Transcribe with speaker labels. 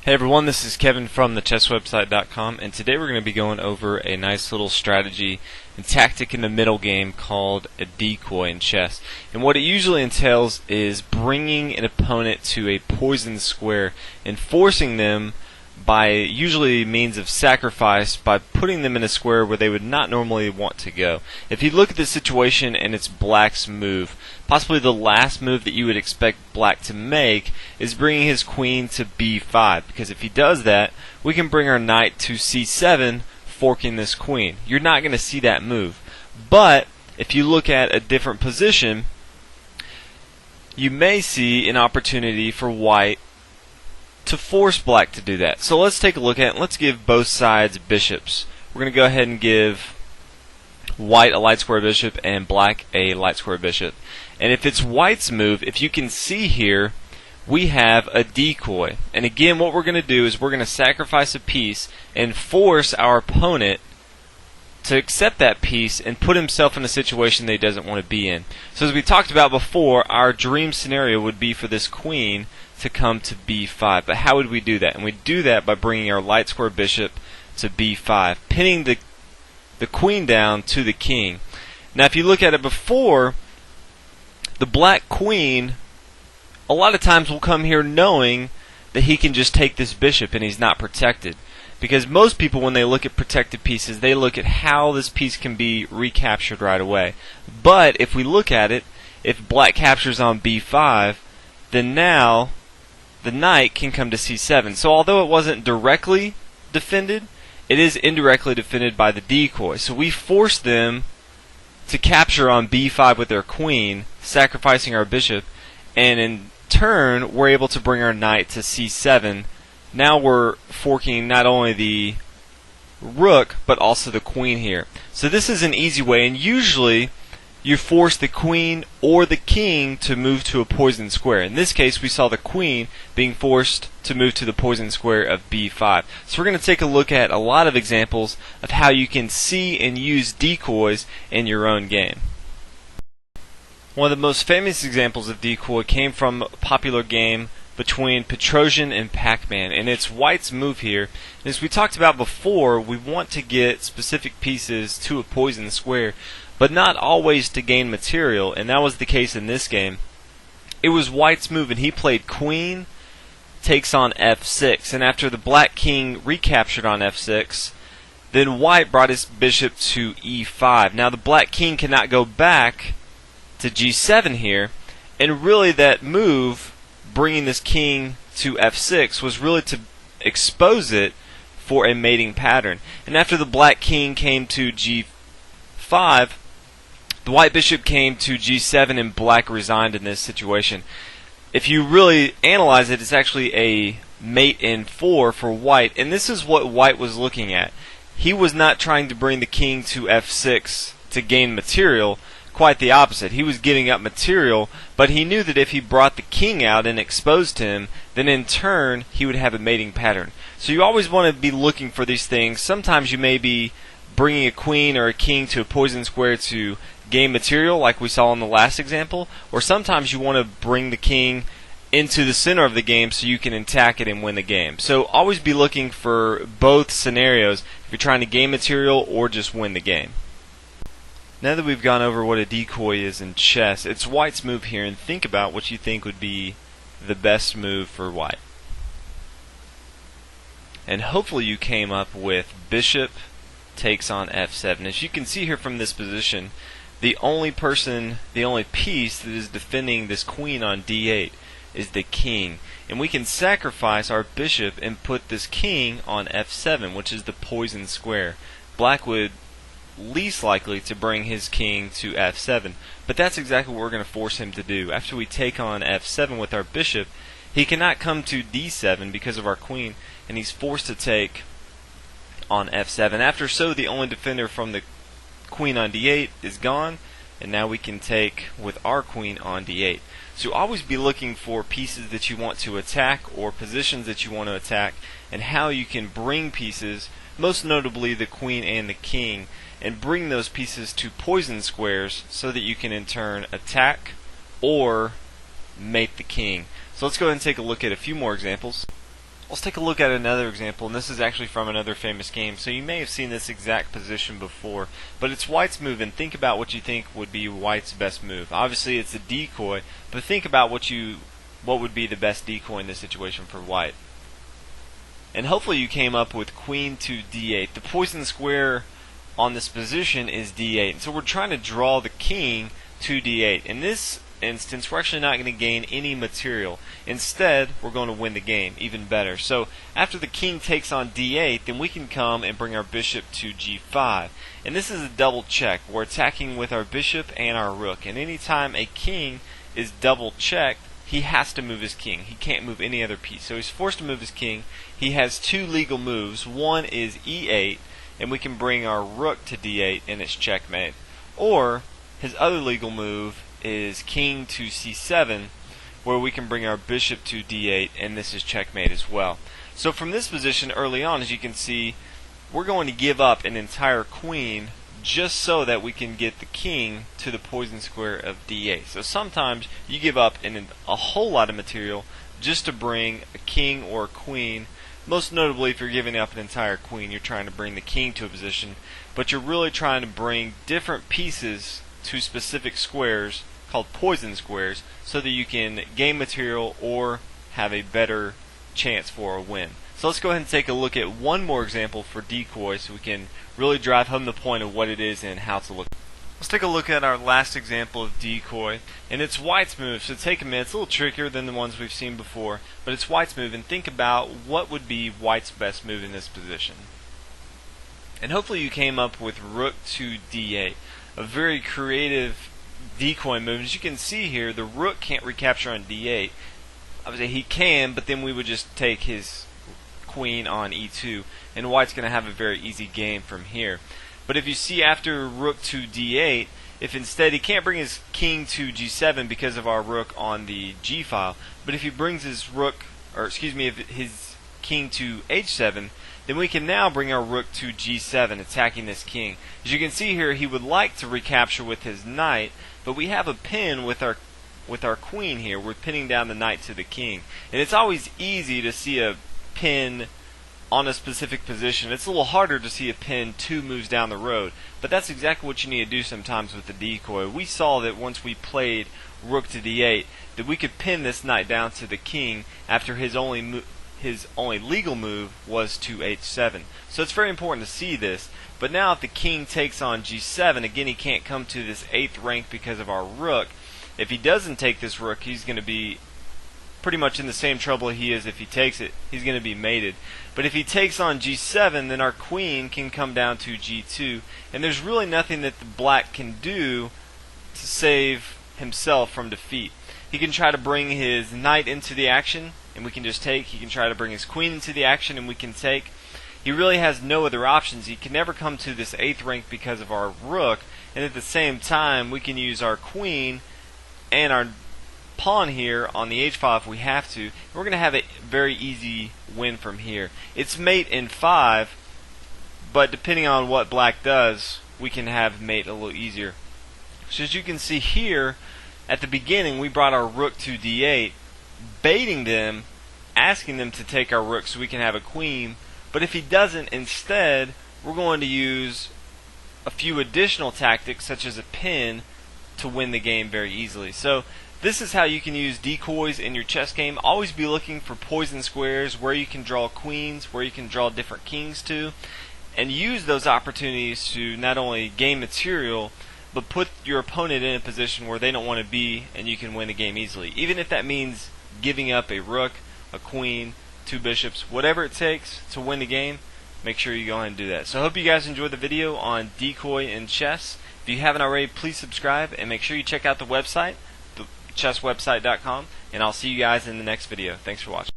Speaker 1: Hey everyone, this is Kevin from thechesswebsite.com, and today we're going to be going over a nice little strategy and tactic in the middle game called a decoy in chess. And what it usually entails is bringing an opponent to a poisoned square and forcing them by usually means of sacrifice by putting them in a square where they would not normally want to go. If you look at this situation and it's black's move, possibly the last move that you would expect black to make is bringing his queen to b5, because if he does that, we can bring our knight to c7, forking this queen. You're not going to see that move. But if you look at a different position, you may see an opportunity for white to force black to do that. So let's take a look at it. Let's give both sides bishops. We're going to go ahead and give white a light square bishop and black a light square bishop. And if it's white's move, if you can see here, we have a decoy. And again, what we're going to do is we're going to sacrifice a piece and force our opponent to accept that piece and put himself in a situation that he doesn't want to be in. So as we talked about before, our dream scenario would be for this queen to come to b5. But how would we do that? And we do that by bringing our light square bishop to b5, pinning the queen down to the king. Now if you look at it before, the black queen a lot of times will come here knowing that he can just take this bishop and he's not protected. Because most people, when they look at protected pieces, they look at how this piece can be recaptured right away. But if we look at it, if black captures on b5, then now the knight can come to c7. So although it wasn't directly defended, it is indirectly defended by the decoy. So we force them to capture on b5 with their queen, sacrificing our bishop, and in turn we're able to bring our knight to c7. Now we're forking not only the rook but also the queen here. So this is an easy way, and usually you force the queen or the king to move to a poisoned square. In this case, we saw the queen being forced to move to the poisoned square of b5. So we're going to take a look at a lot of examples of how you can see and use decoys in your own game. One of the most famous examples of decoy came from a popular game between Petrosian and Pac-Man, and it's white's move here. And as we talked about before, we want to get specific pieces to a poisoned square, but not always to gain material, and that was the case in this game. It was white's move, and he played queen takes on f6, and after the black king recaptured on f6, then white brought his bishop to e5. Now the black king cannot go back to g7 here, and really that move, bringing this king to f6, was really to expose it for a mating pattern. And after the black king came to g5, the white bishop came to g7, and black resigned in this situation. If you really analyze it, it's actually a mate in 4 for white, and this is what white was looking at. He was not trying to bring the king to f6 to gain material. Quite the opposite. He was giving up material, but he knew that if he brought the king out and exposed him, then in turn he would have a mating pattern. So you always want to be looking for these things. Sometimes you may be bringing a queen or a king to a poison square to gain material, like we saw in the last example, or sometimes you want to bring the king into the center of the game so you can attack it and win the game. So always be looking for both scenarios if you're trying to gain material or just win the game. Now that we've gone over what a decoy is in chess, it's white's move here, and think about what you think would be the best move for white. And hopefully you came up with bishop takes on f7. As you can see here from this position, the only piece that is defending this queen on d8 is the king. And we can sacrifice our bishop and put this king on f7, which is the poison square. Black would least likely to bring his king to f7, but that's exactly what we're going to force him to do. After we take on f7 with our bishop, he cannot come to d7 because of our queen, and he's forced to take on f7. After so, the only defender from the queen on d8 is gone, and now we can take with our queen on d8. So always be looking for pieces that you want to attack or positions that you want to attack, and how you can bring pieces, most notably the queen and the king, and bring those pieces to poison squares so that you can in turn attack or mate the king. So let's go ahead and take a look at a few more examples. Let's take a look at another example, and this is actually from another famous game. So you may have seen this exact position before, but it's white's move, and think about what you think would be white's best move. Obviously it's a decoy, but think about what would be the best decoy in this situation for white. And hopefully you came up with queen to d8. The poison square on this position is d8, and so we're trying to draw the king to d8. In this instance, we're actually not going to gain any material. Instead, we're going to win the game even better. So after the king takes on d8, then we can come and bring our bishop to g5. And this is a double check. We're attacking with our bishop and our rook, and anytime a king is double checked, he has to move his king. He can't move any other piece. So he's forced to move his king. He has two legal moves. One is e8, and we can bring our rook to d8 and it's checkmate. Or his other legal move is king to c7, where we can bring our bishop to d8 and this is checkmate as well. So from this position early on, as you can see, we're going to give up an entire queen just so that we can get the king to the poison square of d8. So sometimes you give up a whole lot of material just to bring a king or a queen. Most notably, if you're giving up an entire queen, you're trying to bring the king to a position, but you're really trying to bring different pieces to specific squares called poison squares so that you can gain material or have a better chance for a win. So let's go ahead and take a look at one more example for decoy so we can really drive home the point of what it is and how to look. Let's take a look at our last example of decoy, and it's white's move. So take a minute. It's a little trickier than the ones we've seen before, but it's white's move, and think about what would be white's best move in this position. And hopefully you came up with rook to d8, a very creative decoy move. As you can see here, the rook can't recapture on d8. Obviously he can, but then we would just take his queen on e2, and white's going to have a very easy game from here. But if you see after rook to d8, if instead he can't bring his king to g7 because of our rook on the g file, but if he brings his his king to h7, then we can now bring our rook to g7, attacking this king. As you can see here, he would like to recapture with his knight, but we have a pin with our queen here. We're pinning down the knight to the king, and it's always easy to see a pin on a specific position. It's a little harder to see a pin 2 moves down the road, but that's exactly what you need to do sometimes with the decoy. We saw that once we played rook to d8 that we could pin this knight down to the king after his only legal move was to h7. So it's very important to see this. But now if the king takes on g7, again he can't come to this 8th rank because of our rook. If he doesn't take this rook, he's going to be pretty much in the same trouble he is if he takes it. He's going to be mated. But if he takes on g7, then our queen can come down to g2, and there's really nothing that the black can do to save himself from defeat. He can try to bring his knight into the action, and we can just take. He can try to bring his queen into the action, and we can take. He really has no other options. He can never come to this 8th rank because of our rook, and at the same time we can use our queen and our pawn here on the h file if we have to. We're going to have a very easy win from here. It's mate in 5, but depending on what black does, we can have mate a little easier. So as you can see here, at the beginning we brought our rook to d8, baiting them, asking them to take our rook so we can have a queen. But if he doesn't, instead we're going to use a few additional tactics such as a pin to win the game very easily. So this is how you can use decoys in your chess game. Always be looking for poison squares where you can draw queens, where you can draw different kings to, and use those opportunities to not only gain material, but put your opponent in a position where they don't want to be, and you can win the game easily. Even if that means giving up a rook, a queen, 2 bishops, whatever it takes to win the game, make sure you go ahead and do that. So I hope you guys enjoyed the video on decoy in chess. If you haven't already, please subscribe, and make sure you check out the website, chesswebsite.com, and I'll see you guys in the next video. Thanks for watching.